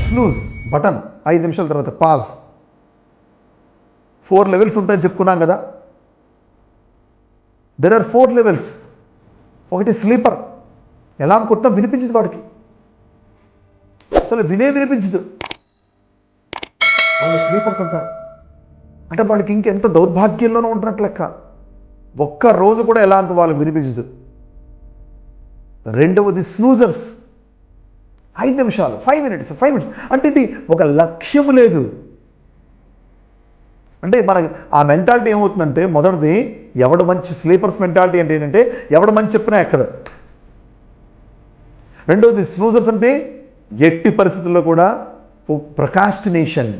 Snooze button 5 నిమిషాల తర్వాత pause. 4 levels ఉంటాయని చెప్పుకున్నాం కదా. There are 4 levels. ఒకటి స్లీపర్, ఎలా అనుకుంటున్నా వినిపించదు వాడికి, అసలు వినిపించదు. వాళ్ళు స్లీపర్స్ అంటారు. అంటే వాళ్ళకి ఇంకెంత దౌర్భాగ్యంలోనూ ఉంటున్నట్లు లెక్క. ఒక్క రోజు కూడా ఎలా అంత వాళ్ళకి వినిపించదు. రెండవది స్నూజర్స్, 5 నిమిషాలు, 5 minutes అంటే ఇది ఒక లక్ష్యం లేదు. అంటే మనకి ఆ మెంటాలిటీ ఏమవుతుందంటే, మొదటిది ఎవడు మంచి స్లీపర్స్ మెంటాలిటీ అంటే ఏంటంటే ఎవడు మంచి చెప్పినా ఎక్కదు. రెండవది స్నూజర్స్ అంటే ఎట్టి పరిస్థితుల్లో కూడా ప్రొకాస్టినేషన్,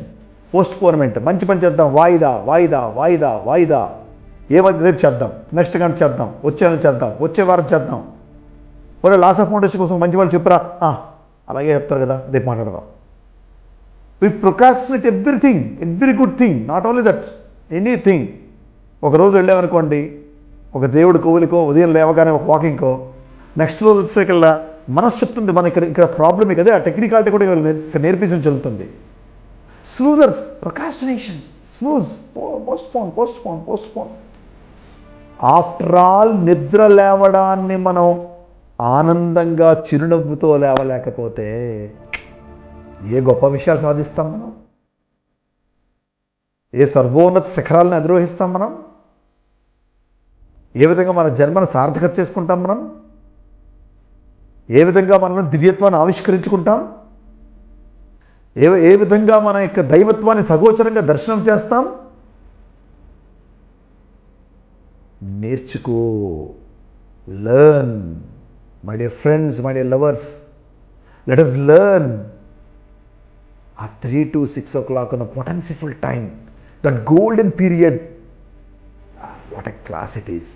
పోస్ట్పోన్మెంట్. మంచి పని చేద్దాం, వాయిదా వాయిదా వాయిదా వాయిదా, ఏమైంది రేపు చేద్దాం, నెక్స్ట్ గంట చేద్దాం, వచ్చే నెల చేద్దాం, వచ్చే వారం చేద్దాం. ఒరే లాస్ ఆఫ్ ఫౌండేషన్ కోసం మంచి వాళ్ళు చెప్పరా, అలాగే చెప్తారు కదా, రేపు మాట్లాడదాం. We procrastinate everything, every good thing, not only that, anything. ఒకరోజు వెళ్ళామనుకోండి ఒక దేవుడి కోవిలికో, ఉదయం లేవగానే ఒక వాకింగ్కో, నెక్స్ట్ రోజు వచ్చేకల్లా మనసు చెప్తుంది మన ఇక్కడ ప్రాబ్లమ్ కదే, ఆ టెక్నికాలిటీ కూడా ఇక్కడ నేర్పించడం జరుగుతుంది. Snoozers, procrastination, snooze, postpone. After all నిద్ర లేవడాన్ని మనం ఆనందంగా చిరునవ్వుతో లేవలేకపోతే ఏ గొప్ప విషయాలు సాధిస్తాం మనం? ఏ సర్వోన్నత శిఖరాలను అధిరోహిస్తాం మనం? ఏ విధంగా మన జన్మను సార్థకత చేసుకుంటాం మనం? ఏ విధంగా మనం దివ్యత్వాన్ని ఆవిష్కరించుకుంటాం? ఏ విధంగా మన యొక్క దైవత్వాన్ని సగోచరంగా దర్శనం చేస్తాం? నేర్చుకో, learn. My dear friends, my dear lovers, let us learn. ఆ 3 to 6 o'clock on a potencyful time, that golden period, what a class it is.